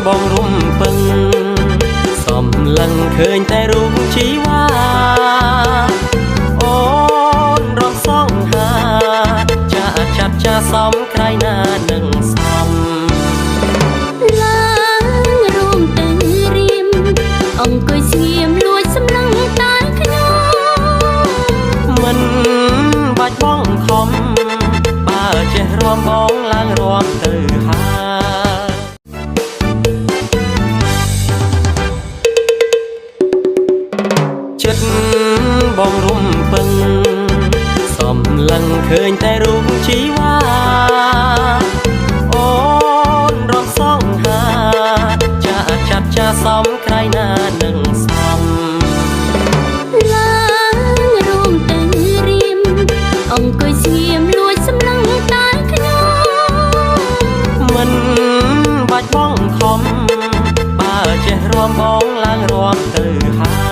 បងរុំពឹងសំឡឹងឃើញតែរូបជីវ៉ាអូនរកសងហាចាចាប់ចាសំក្រៃណានឹងសំឡើងរួមទៅរៀមអង្គុយស្ងៀមលួចសម្លឹងតែខ្ញុំមិនបាច់បងខំបើចេះរួមបងឡើងរួមទៅហាចិត្តបងរុំពឹងសំឡឹងឃើញតែរូបជីវ៉ាអូនរកសងហាចាចាប់ចាសំក្រៃណានឹងសំឡើងរួមទៅរៀមអង្គុយស្ងៀមលួចសម្លឹងតែខ្ញុំមិនបាច់បងខំបើចេះរួមបងឡើងរួមទៅហា